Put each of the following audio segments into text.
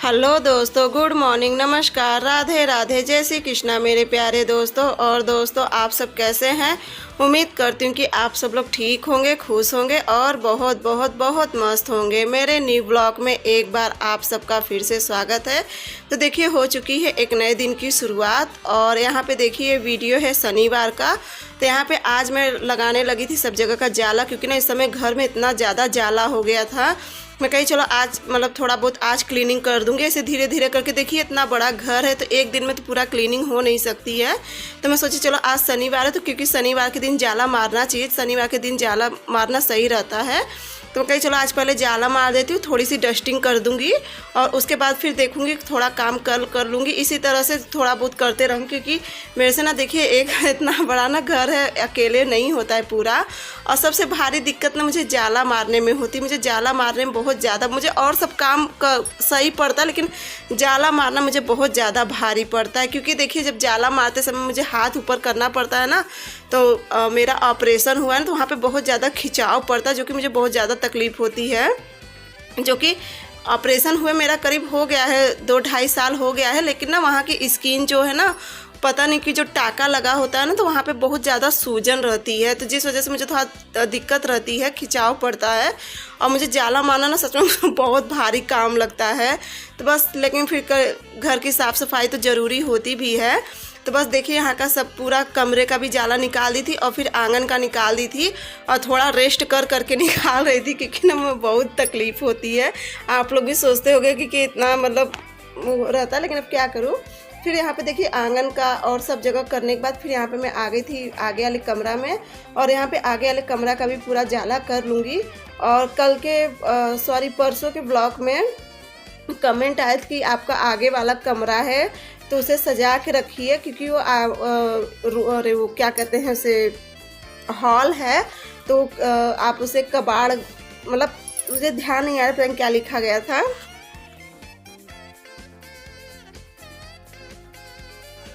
Hello दोस्तों, good morning, नमस्कार, राधे राधे, जय श्री कृष्णा मेरे प्यारे दोस्तों। और दोस्तों, आप सब कैसे हैं? उम्मीद करती हूँ कि आप सब लोग ठीक होंगे, खुश होंगे और बहुत बहुत बहुत मस्त होंगे। मेरे न्यू ब्लॉग में एक बार आप सबका फिर से स्वागत है। तो देखिए, हो चुकी है एक नए दिन की शुरुआत और यहाँ पे देखिए वीडियो है शनिवार का। तो यहाँ पे आज मैं लगाने लगी थी सब जगह का जाला, क्योंकि ना इस समय घर में इतना ज़्यादा जाला हो गया था। मैं कही चलो आज मतलब थोड़ा बहुत आज क्लीनिंग कर दूंगी। ऐसे धीरे धीरे करके देखिए, इतना बड़ा घर है तो एक दिन में तो पूरा क्लीनिंग हो नहीं सकती है। तो मैं सोची चलो आज शनिवार है, तो क्योंकि शनिवार के दिन जाला मारना चाहिए, शनिवार के दिन जाला मारना सही रहता है। तो मैं कही चलो आज पहले जाला मार देती हूँ, थोड़ी सी डस्टिंग कर दूंगी और उसके बाद फिर देखूंगी थोड़ा काम कल कर लूँगी। इसी तरह से थोड़ा बहुत करते रहूँ, क्योंकि मेरे से ना देखिए एक इतना बड़ा ना घर है, अकेले नहीं होता है पूरा। और सबसे भारी दिक्कत ना मुझे जाला मारने में होती है। मुझे जाला मारने में बहुत ज़्यादा, मुझे और सब काम सही पड़ता है, लेकिन जाला मारना मुझे बहुत ज़्यादा भारी पड़ता है। क्योंकि देखिए, जब जाला मारते समय मुझे हाथ ऊपर करना पड़ता है ना, तो मेरा ऑपरेशन हुआ है ना, तो वहाँ पे बहुत ज़्यादा खिंचाव पड़ता है, जो कि मुझे बहुत ज़्यादा तकलीफ़ होती है। जो कि ऑपरेशन हुए मेरा करीब हो गया है 2-2.5 साल हो गया है, लेकिन ना वहाँ की स्किन जो है ना, पता नहीं कि जो टाका लगा होता है ना, तो वहाँ पे बहुत ज़्यादा सूजन रहती है। तो जिस वजह से मुझे थोड़ा दिक्कत रहती है, खिंचाव पड़ता है। और मुझे जाला मारना ना सच में बहुत भारी काम लगता है। तो बस, लेकिन फिर घर की साफ़ सफाई तो ज़रूरी होती भी है। तो बस देखिए, यहाँ का सब पूरा कमरे का भी जाला निकाल दी थी और फिर आंगन का निकाल दी थी और थोड़ा रेस्ट कर करके निकाल रही थी, क्योंकि ना मुझे बहुत तकलीफ़ होती है। आप लोग भी सोचते होंगे कि इतना मतलब रहता है, लेकिन अब क्या करूँ। फिर यहाँ पे देखिए आंगन का और सब जगह करने के बाद फिर यहाँ पे मैं आ गई थी आगे वाले कमरा में, और यहाँ पे आगे वाले कमरा का भी पूरा जाला कर लूँगी। और कल के परसों के ब्लॉग में कमेंट आया था कि आपका आगे वाला कमरा है तो उसे सजा के रखिए, क्योंकि वो क्या कहते हैं, उसे हॉल है, तो आप उसे कबाड़, मतलब मुझे ध्यान नहीं आ रहा क्या लिखा गया था,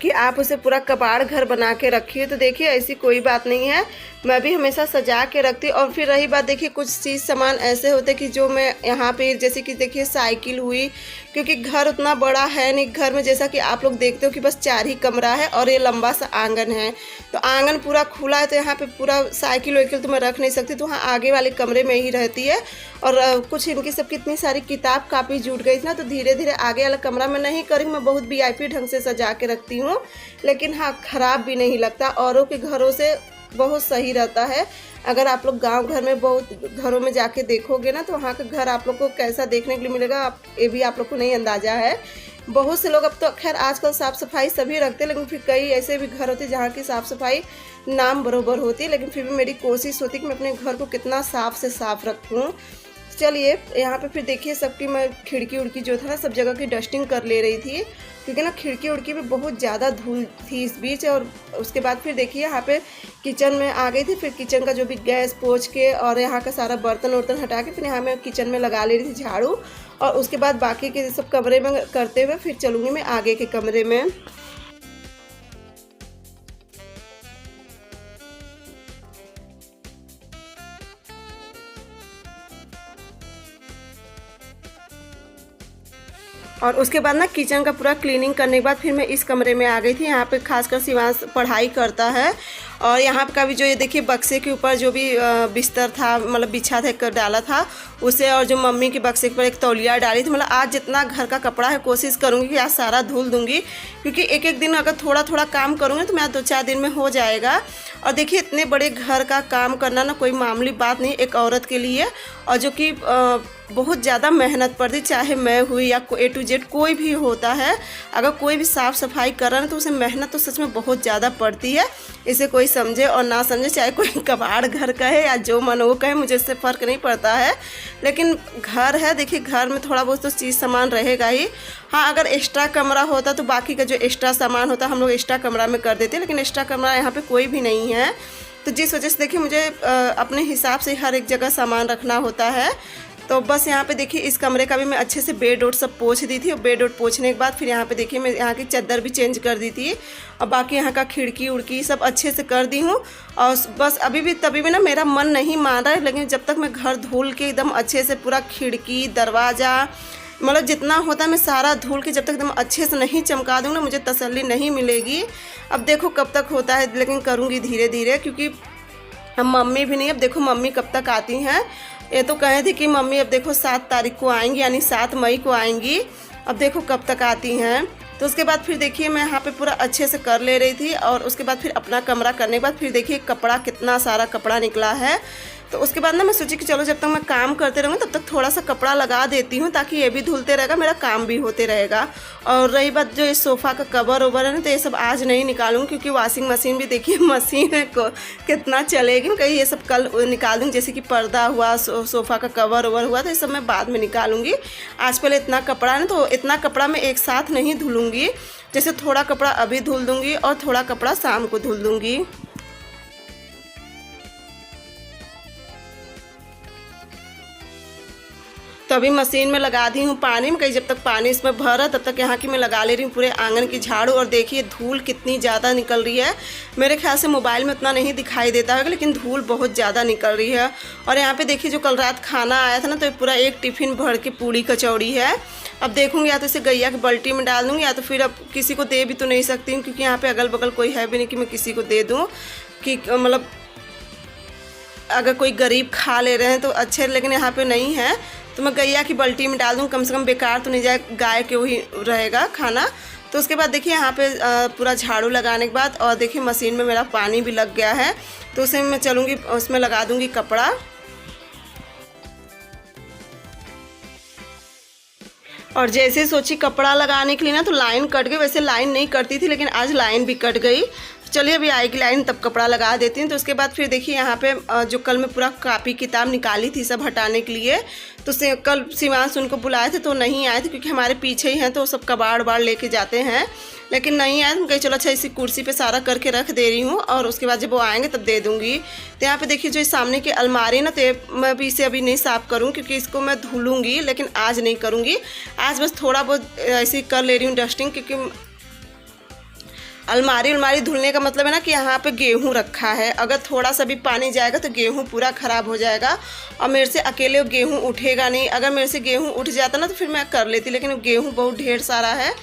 कि आप उसे पूरा कबाड़ घर बना के रखिए। तो देखिए, ऐसी कोई बात नहीं है, मैं भी हमेशा सजा के रखती हूँ। और फिर रही बात, देखिए कुछ चीज़ सामान ऐसे होते कि जो मैं यहाँ पे, जैसे कि देखिए साइकिल हुई, क्योंकि घर उतना बड़ा है नहीं। घर में जैसा कि आप लोग देखते हो कि बस 4 ही कमरा है और ये लंबा सा आंगन है, तो आंगन पूरा खुला है, तो यहाँ पे पूरा साइकिल वाइकिल तो मैं रख नहीं सकती, तो वहाँ आगे वाले कमरे में ही रहती है। और कुछ इनकी सब कितनी सारी किताब कापी जुट गई थी ना, तो धीरे धीरे आगे वाला कमरा मैं नहीं करी, मैं बहुत VIP ढंग से सजा के रखती हूँ। लेकिन हाँ, ख़राब भी नहीं लगता, औरों के घरों से बहुत सही रहता है। अगर आप लोग गांव घर में बहुत घरों में जाके देखोगे ना, तो वहाँ का घर आप लोग को कैसा देखने के लिए मिलेगा, ये भी आप लोग को नहीं अंदाज़ा है। बहुत से लोग अब तो खैर आजकल साफ़ सफाई सभी रखते हैं, लेकिन फिर कई ऐसे भी घर होते हैं जहाँ की साफ़ सफाई नाम बरोबर होती है। लेकिन फिर भी मेरी कोशिश होती है कि मैं अपने घर को कितना साफ़ से साफ़ रखूँ। चलिए, यहाँ पे फिर देखिए सबकी मैं खिड़की उड़की जो था ना, सब जगह की डस्टिंग कर ले रही थी, क्योंकि ना खिड़की उड़की में बहुत ज़्यादा धूल थी इस बीच। और उसके बाद फिर देखिए यहाँ पे किचन में आ गई थी, फिर किचन का जो भी गैस पोंछ के और यहाँ का सारा बर्तन वर्तन हटा के फिर यहाँ मैं किचन में लगा ले रही थी झाड़ू। और उसके बाद बाकी के सब कमरे में करते हुए फिर चलूँगी मैं आगे के कमरे में। और उसके बाद ना किचन का पूरा क्लीनिंग करने के बाद फिर मैं इस कमरे में आ गई थी। यहाँ पे खासकर शिवांश पढ़ाई करता है, और यहाँ का भी जो ये देखिए बक्से के ऊपर जो भी बिस्तर था, मतलब बिछा था, कर डाला था उसे, और जो मम्मी के बक्से के ऊपर एक तौलिया डाली थी। मतलब आज जितना घर का कपड़ा है कोशिश करूँगी कि आज सारा धुल दूँगी, क्योंकि एक एक दिन अगर थोड़ा थोड़ा काम करूँगी तो मैं 2-4 दिन में हो जाएगा। और देखिए, इतने बड़े घर का काम करना ना कोई मामूली बात नहीं एक औरत के लिए, और जो कि बहुत ज़्यादा मेहनत पड़ती, चाहे मैं हुई या A to Z कोई भी होता है। अगर कोई भी साफ़ सफाई कर रहा है तो उसे मेहनत तो सच में बहुत ज़्यादा पड़ती है। इसे कोई समझे और ना समझे, चाहे कोई कबाड़ घर का है या जो मन वो कहे, मुझे इससे फ़र्क नहीं पड़ता है। लेकिन घर है, देखिए घर में थोड़ा बहुत तो चीज़ सामान रहेगा ही। हाँ, अगर एक्स्ट्रा कमरा होता तो बाकी का जो एक्स्ट्रा सामान होता हम लोग एक्स्ट्रा कमरा में कर देते, लेकिन एक्स्ट्रा कमरा यहाँ पे कोई भी नहीं है। तो जिस वजह से देखिए मुझे अपने हिसाब से हर एक जगह सामान रखना होता है। तो बस यहाँ पे देखिए इस कमरे का भी मैं अच्छे से बेड वोड सब पोंछ दी थी, और बेड वोड पोंछने के बाद फिर यहाँ पे देखिए मैं यहाँ की चादर भी चेंज कर दी थी, और बाकी यहाँ का खिड़की उड़की सब अच्छे से कर दी हूँ। और बस तभी भी ना मेरा मन नहीं मान रहा है, लेकिन जब तक मैं घर धुल के एकदम अच्छे से पूरा खिड़की दरवाज़ा मतलब जितना होता है मैं सारा धुल के जब तक एकदम अच्छे से नहीं चमका दूँगी ना मुझे तसल्ली नहीं मिलेगी। अब देखो कब तक होता है, लेकिन करूँगी धीरे धीरे, क्योंकि हम मम्मी भी नहीं, अब देखो मम्मी कब तक आती हैं। ये तो कहे थे कि मम्मी अब देखो 7 तारीख को आएंगी, यानी 7 मई को आएंगी। अब देखो कब तक आती हैं। तो उसके बाद फिर देखिए मैं यहाँ पे पूरा अच्छे से कर ले रही थी, और उसके बाद फिर अपना कमरा करने के बाद फिर देखिए कपड़ा, कितना सारा कपड़ा निकला है। तो उसके बाद ना मैं सोची कि चलो जब तक मैं काम करते रहूँगी तब तक थोड़ा सा कपड़ा लगा देती हूँ, ताकि ये भी धुलते रहेगा, मेरा काम भी होते रहेगा। और रही बात जो इस सोफ़ा का कवर ओवर है ना, तो ये सब आज नहीं निकालूंगी, क्योंकि वॉशिंग मशीन भी देखिए मशीन है को कितना चलेगी, कहीं ये सब कल निकाल दूँगी। जैसे कि पर्दा हुआ, सोफ़ा का कवर ओवर हुआ, तो ये सब मैं बाद में निकालूंगी। आज पहले इतना कपड़ा है ना, तो इतना कपड़ा मैं एक साथ नहीं धुलूँगी, जैसे थोड़ा कपड़ा अभी धुल दूँगी और थोड़ा कपड़ा शाम को धुल दूँगी। तो अभी मशीन में लगा दी हूँ पानी में, कहीं जब तक पानी इसमें भरा तब तक यहाँ की मैं लगा ले रही हूँ पूरे आंगन की झाड़ू। और देखिए धूल कितनी ज़्यादा निकल रही है। मेरे ख्याल से मोबाइल में उतना नहीं दिखाई देता होगा, लेकिन धूल बहुत ज़्यादा निकल रही है। और यहाँ पे देखिए जो कल रात खाना आया था ना, तो पूरा एक टिफ़िन भर के पूड़ी कचौड़ी है। अब देखूँगी या तो इसे गैया की बाल्टी में डाल दूँगी, या तो फिर अब किसी को दे भी तो नहीं सकती हूँ, क्योंकि यहाँ पर अगल बगल कोई है भी नहीं कि मैं किसी को दे दूँ। कि मतलब अगर कोई गरीब खा ले रहे हैं तो अच्छे, लेकिन यहाँ पे नहीं है, तो मैं गैया की बाल्टी में डाल दूँ, कम से कम बेकार तो नहीं जाए, गाय के वही रहेगा खाना। तो उसके बाद देखिए यहाँ पे पूरा झाड़ू लगाने के बाद, और देखिए मशीन में मेरा पानी भी लग गया है, तो उसे मैं चलूँगी, उसमें लगा दूँगी कपड़ा। और जैसे सोची कपड़ा लगाने के लिए ना, तो लाइन कट गई। वैसे लाइन नहीं कटती थी, लेकिन आज लाइन भी कट गई। चलिए अभी आएगी लाइन तब कपड़ा लगा देती हूँ। तो उसके बाद फिर देखिए यहाँ पे जो कल मैं पूरा कापी किताब निकाली थी सब हटाने के लिए, तो कल शिवांश उनको बुलाए थे तो नहीं आए थे, क्योंकि हमारे पीछे ही हैं, तो सब कबाड़ बाड़ लेके जाते हैं, लेकिन नहीं आए। तो कहीं चलो अच्छा इसी कुर्सी पे सारा करके रख दे रही हूँ, और उसके बाद जब वो आएंगे तब दे दूँगी। तो यहाँ पे देखिए जो सामने की अलमारी ना, तो मैं भी इसे अभी नहीं साफ़ करूँ, क्योंकि इसको मैं धुलूँगी, लेकिन आज नहीं करूँगी। आज बस थोड़ा बहुत ऐसे कर ले रही हूँ डस्टिंग, क्योंकि अलमारी धुलने का मतलब है ना कि यहाँ पे गेहूँ रखा है, अगर थोड़ा सा भी पानी जाएगा तो गेहूँ पूरा ख़राब हो जाएगा, और मेरे से अकेले गेहूँ उठेगा नहीं। अगर मेरे से गेहूँ उठ जाता ना तो फिर मैं कर लेती, लेकिन गेहूँ बहुत ढेर सारा है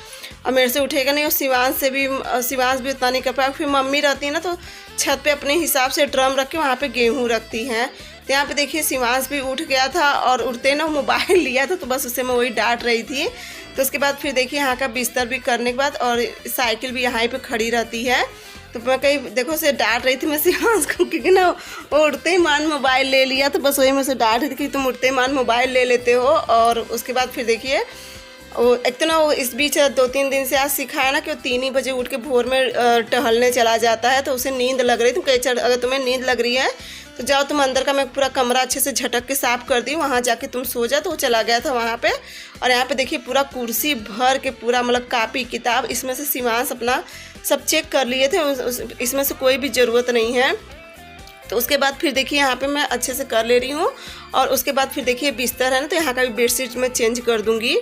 और मेरे से उठेगा नहीं। और शिवांश भी उतना नहीं कर पाएगा। फिर मम्मी रहती है ना, तो छत पे अपने हिसाब से ड्रम रख के वहाँ पे गेहूँ रखती हैं। तो यहाँ पे देखिए शिवांश भी उठ गया था, और उठते ना मोबाइल लिया था, तो बस उसे मैं वही डांट रही थी। तो उसके बाद फिर देखिए यहाँ का बिस्तर भी करने के बाद, और साइकिल भी यहाँ पे खड़ी रहती है, तो मैं कहीं देखो उसे डांट रही थी मैं शिवांश को, क्योंकि ना वो उठते ही मान मोबाइल ले लिया, तो बस वही मैं उसे डांट रही थी कि तुम उठते ही मान मोबाइल ले लेते हो। और उसके बाद फिर देखिए वो एक तो ना वो इस बीच 2-3 दिन से आज सिखाया ना कि वो 3 ही बजे उठ के भोर में टहलने चला जाता है, तो उसे नींद लग रही थी। कहीं चल अगर तुम्हें नींद लग रही है तो जाओ तुम अंदर का, मैं पूरा कमरा अच्छे से झटक के साफ़ कर दी, वहाँ जाके तुम सो जा। तो वो चला गया था वहाँ पे। और यहाँ पे देखिए पूरा कुर्सी भर के पूरा मतलब कापी किताब, इसमें से शिवांश अपना सब चेक कर लिए थे, इसमें से कोई भी ज़रूरत नहीं है। तो उसके बाद फिर देखिए यहाँ पे मैं अच्छे से कर ले रही हूँ। और उसके बाद फिर देखिए बिस्तर है ना, तो यहाँ का भी बेडशीट मैं चेंज कर दूँगी।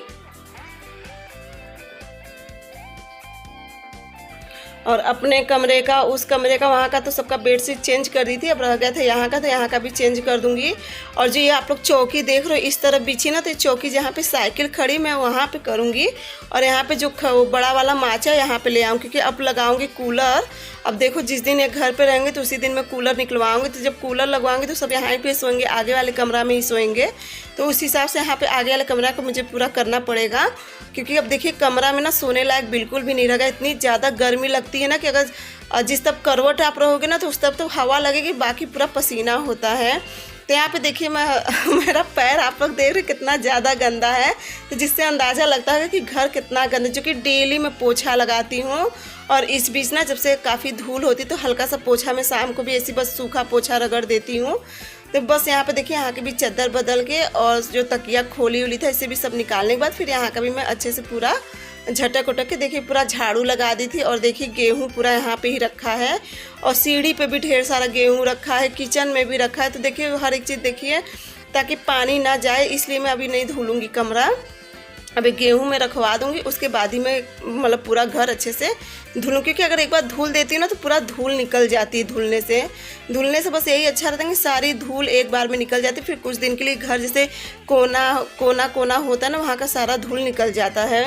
और अपने कमरे का, उस कमरे का, वहाँ का तो सबका बेडशीट चेंज कर दी थी, अब रह गया था यहाँ का, तो यहाँ का भी चेंज कर दूँगी। और जो ये आप लोग चौकी देख रहे हो इस तरफ बिछी ना, तो चौकी जहाँ पे साइकिल खड़ी मैं वहाँ पे करूँगी। और यहाँ पे जो बड़ा वाला माचा यहाँ पे ले आऊँ, क्योंकि अब लगाऊँगी कूलर। अब देखो जिस दिन ये घर पे रहेंगे तो उसी दिन मैं कूलर निकलवाऊँगी। तो जब कूलर लगवाऊँगी तो सब यहाँ पे सोएंगे, आगे वाले कमरा में ही सोएंगे। तो उस हिसाब से यहाँ पे आगे वाले कमरा को मुझे पूरा करना पड़ेगा, क्योंकि अब देखिए कमरा में ना सोने लायक बिल्कुल भी नहीं रहेगा। इतनी ज़्यादा गर्मी लगती है ना कि अगर जिस तब करवट आप रहोगे ना, तो उस तब तो हवा लगेगी, बाकी पूरा पसीना होता है। तो यहाँ पे देखिए मेरा पैर आप लोग देख रहे कितना ज़्यादा गंदा है, तो जिससे अंदाज़ा लगता है कि घर कितना गंदा, जो कि डेली मैं पोछा लगाती हूँ। और इस बीच ना जब से काफ़ी धूल होती तो हल्का सा पोछा मैं शाम को भी ऐसी बस सूखा पोछा रगड़ देती हूँ। तो बस यहाँ पे देखिए यहाँ की भी चादर बदल के, और जो तकिया खोली हुई था इसे भी सब निकालने के बाद फिर यहाँ का भी मैं अच्छे से पूरा झटक उटक के देखिए पूरा झाड़ू लगा दी थी। और देखिए गेहूँ पूरा यहाँ पे ही रखा है, और सीढ़ी पे भी ढेर सारा गेहूँ रखा है, किचन में भी रखा है। तो देखिए हर एक चीज़ देखिए ताकि पानी ना जाए, इसलिए मैं अभी नहीं धुलूँगी कमरा। अभी गेहूं में रखवा दूंगी, उसके बाद ही मैं मतलब पूरा घर अच्छे से धुलूँ, क्योंकि अगर एक बार धूल देती हूँ ना तो पूरा धूल निकल जाती है। धुलने से बस यही अच्छा रहता है कि सारी धूल एक बार में निकल जाती है। फिर कुछ दिन के लिए घर जैसे कोना कोना कोना होता है ना, वहाँ का सारा धूल निकल जाता है।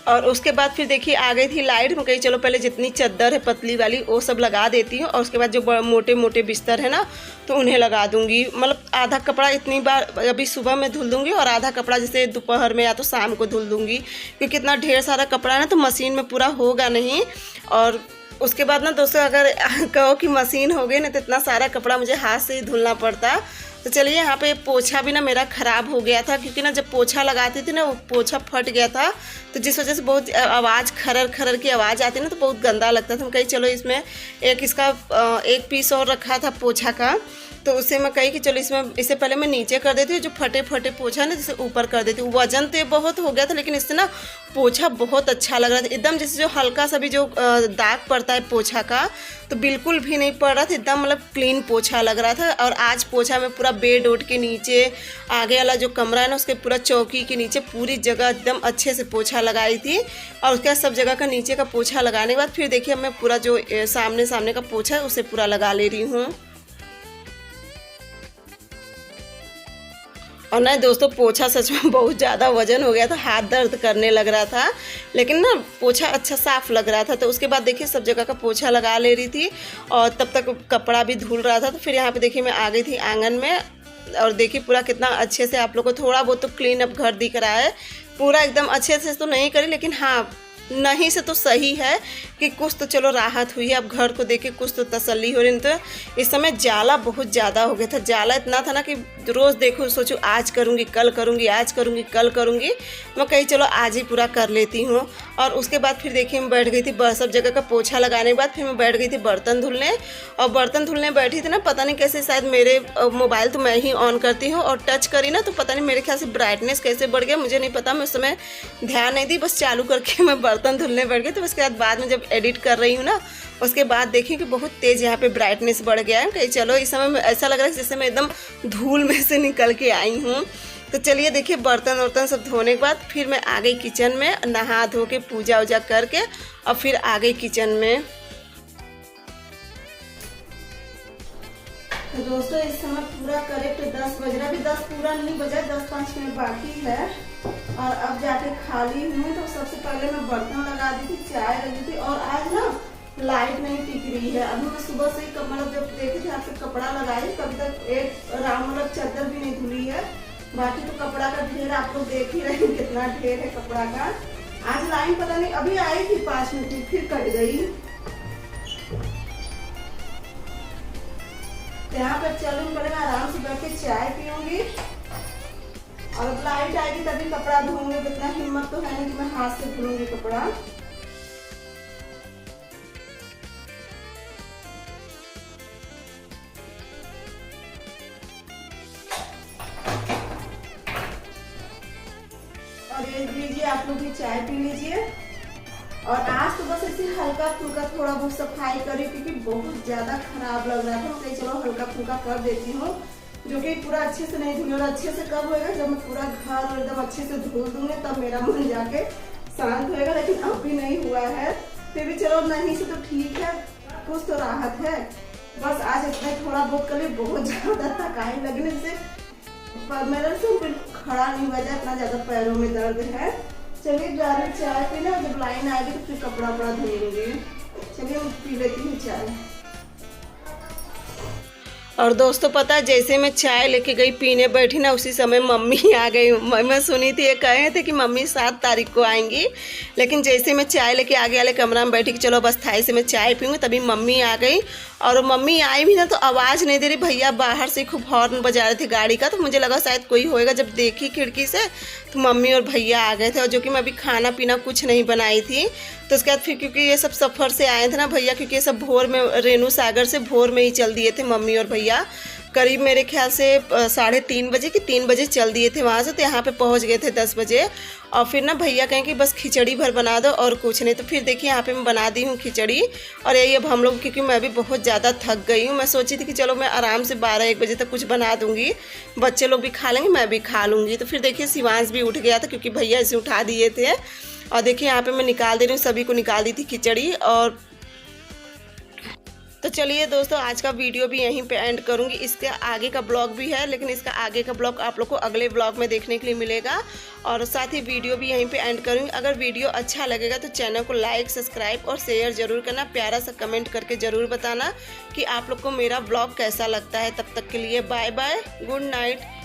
और उसके बाद फिर देखिए आ गई थी लाइट। मैं कही चलो पहले जितनी चादर है पतली वाली वो सब लगा देती हूँ, और उसके बाद जो मोटे मोटे बिस्तर है ना तो उन्हें लगा दूंगी। मतलब आधा कपड़ा इतनी बार अभी सुबह में धुल दूंगी, और आधा कपड़ा जैसे दोपहर में या तो शाम को धुल दूंगी, क्योंकि इतना ढेर सारा कपड़ा है ना तो मशीन में पूरा होगा नहीं। और उसके बाद ना दोस्तों अगर कहो कि मशीन हो गई ना तो इतना सारा कपड़ा मुझे हाथ से ही धुलना पड़ता। तो चलिए यहाँ पे पोछा भी ना मेरा ख़राब हो गया था, क्योंकि ना जब पोछा लगाती थी ना वो पोछा फट गया था, तो जिस वजह से बहुत आवाज़ खरर खरर की आवाज़ आती ना तो बहुत गंदा लगता था। हम कही चलो इसमें एक पीस और रखा था पोछा का, तो उससे मैं कही कि चलो इससे पहले मैं नीचे कर देती हूँ, जो फटे फटे पोछा ना जैसे ऊपर कर देती हूँ। वजन तो बहुत हो गया था, लेकिन इससे ना पोछा बहुत अच्छा लग रहा था एकदम, जैसे जो हल्का सा भी जो दाग पड़ता है पोछा का तो बिल्कुल भी नहीं पड़ रहा था, एकदम मतलब क्लीन पोछा लग रहा था। और आज पोछा में पूरा बेड ओड के नीचे, आगे वाला जो कमरा है ना उसके पूरा चौकी के नीचे पूरी जगह एकदम अच्छे से पोछा लगाई थी। और उसके बाद सब जगह का नीचे का पोछा लगाने के बाद फिर देखिए मैं पूरा जो सामने का पोछा है उसे पूरा लगा ले रही हूँ। और ना दोस्तों पोछा सच में बहुत ज़्यादा वजन हो गया था, हाथ दर्द करने लग रहा था, लेकिन ना पोछा अच्छा साफ लग रहा था। तो उसके बाद देखिए सब जगह का पोछा लगा ले रही थी, और तब तक कपड़ा भी धुल रहा था। तो फिर यहाँ पे देखिए मैं आ गई थी आंगन में, और देखिए पूरा कितना अच्छे से आप लोग को थोड़ा बहुत तो क्लीन अप घर दिख रहा है। पूरा एकदम अच्छे से तो नहीं करी, लेकिन हाँ नहीं से तो सही है कि कुछ तो चलो राहत हुई है। अब घर को देख के कुछ तो तसल्ली हो रही। तो इस समय जाला बहुत ज़्यादा हो गया था, जाला इतना था ना कि रोज़ देखो सोचो आज करूँगी कल करूँगी, आज करूँगी कल करूँगी। मैं कही चलो आज ही पूरा कर लेती हूँ। और उसके बाद फिर देखिए मैं बैठ गई थी सब जगह का पोछा लगाने के बाद फिर मैं बैठ गई थी बर्तन धुलने। और बर्तन धुलने बैठी थी ना, पता नहीं कैसे शायद मेरे मोबाइल तो मैं ही ऑन करती हूँ और टच करी ना तो पता नहीं मेरे ख्याल से ब्राइटनेस कैसे बढ़ गया, मुझे नहीं पता। मैं उस समय ध्यान नहीं दी, बस चालू करके मैं बर्तन धुलने बैठ गई। तो उसके बाद में जब एडिट कर रही हूँ ना उसके बाद देखिए कि बहुत तेज़ यहाँ पे ब्राइटनेस बढ़ गया है। कहीं चलो इस समय ऐसा लग रहा है जैसे मैं एकदम धूल में से निकल के आई हूँ। तो चलिए देखिए बर्तन वर्तन सब धोने के बाद फिर मैं आ गई किचन में, नहा धो के पूजा वूजा करके और फिर आ गई किचन में। तो दोस्तों इस समय पूरा करेक्ट 10 बज रहा है, अभी 10 पूरा नहीं बजा, 10-5 मिनट बाकी है। और अब जाके खाली हूँ। तो सबसे पहले मैं बर्तन लगा दी थी, चाय लगी थी, और आज ना लाइट नहीं टिक रही है। अभी मैं सुबह से ही मतलब जब देखे थे आपसे कपड़ा लगाई, तभी तक एक मतलब चादर भी नहीं धुली है। बाकी तो कपड़ा का ढेर आप लोग देख ही रहे हैं कितना ढेर है कपड़ा का। आज लाइन पता नहीं अभी आई थी 5 मिनट फिर कट गई। यहाँ पर चलूँ पहले मैं आराम से बैठ के चाय पीऊंगी, और अब लाइट आएगी तभी कपड़ा धोऊंगी। इतना हिम्मत तो है नहीं कि मैं हाथ से धोऊंगी कपड़ा। और ये लीजिए आप लोग भी चाय पी लीजिए। और आज तो बस ऐसे हल्का फुल्का थोड़ा बहुत सफाई करी, क्योंकि बहुत ज्यादा खराब लग रहा था। तो चलो हल्का फुल्का कर देती हूँ, जो कि पूरा अच्छे से नहीं धुली। और अच्छे से कब होएगा, जब मैं पूरा घर और एकदम अच्छे से धो दूंगी तब मेरा मन जाके शांत होएगा। लेकिन अब भी नहीं हुआ है, फिर भी चलो नहीं से तो ठीक है, कुछ तो राहत है। बस आज इतना थोड़ा बहुत कर, बहुत ज्यादा थकाई लगने से मेरे से खड़ा नहीं हुआ जाए, इतना ज्यादा पैरों में दर्द है। चलिए जा रही चाय पीने, जब लाइन आएगी तो फिर कपड़ा वपड़ा धोएंगे। चलिए पी लेती हूँ चाय। और दोस्तों पता है जैसे मैं चाय लेके गई पीने बैठी ना, उसी समय मम्मी आ गई। मैं सुनी थी ये कहे थे कि मम्मी 7 तारीख को आएंगी, लेकिन जैसे मैं चाय लेके आगे वाले कमरा में बैठी कि चलो बस थाई से मैं चाय पीऊँगी, तभी मम्मी आ गई। और मम्मी आई भी ना तो आवाज़ नहीं दे रही, भैया बाहर से खूब हॉर्न बजा रहे थे गाड़ी का। तो मुझे लगा शायद कोई होएगा, जब देखी खिड़की से तो मम्मी और भैया आ गए थे। और जो कि मैं अभी खाना पीना कुछ नहीं बनाई थी। तो उसके बाद फिर क्योंकि ये सब सफ़र से आए थे ना भैया, क्योंकि ये सब भोर में रेणु सागर से भोर में ही चल दिए थे मम्मी और भैया। करीब मेरे ख्याल से 3:30 बजे कि 3 बजे चल दिए थे वहाँ से, तो यहाँ पे पहुँच गए थे 10 बजे। और फिर ना भैया कहें कि बस खिचड़ी भर बना दो और कुछ नहीं, तो फिर देखिए यहाँ पे मैं बना दी हूँ खिचड़ी। और यही अब हम लोग, क्योंकि मैं भी बहुत ज़्यादा थक गई हूँ, मैं सोची थी कि चलो मैं आराम से 12-1 बजे तक कुछ बना दूँगी, बच्चे लोग भी खा लेंगे, मैं भी खा लूँगी। तो फिर देखिए शिवांश भी उठ गया था क्योंकि भैया इसे उठा दिए थे। और देखिए यहाँ पे मैं निकाल दे रही हूँ, सभी को निकाल दी थी खिचड़ी। और तो चलिए दोस्तों, आज का वीडियो भी यहीं पे एंड करूँगी। इसके आगे का ब्लॉग भी है, लेकिन इसका आगे का ब्लॉग आप लोग को अगले ब्लॉग में देखने के लिए मिलेगा। और साथ ही वीडियो भी यहीं पे एंड करूँगी। अगर वीडियो अच्छा लगेगा तो चैनल को लाइक, सब्सक्राइब और शेयर ज़रूर करना। प्यारा सा कमेंट करके ज़रूर बताना कि आप लोग को मेरा ब्लॉग कैसा लगता है। तब तक के लिए बाय बाय, गुड नाइट।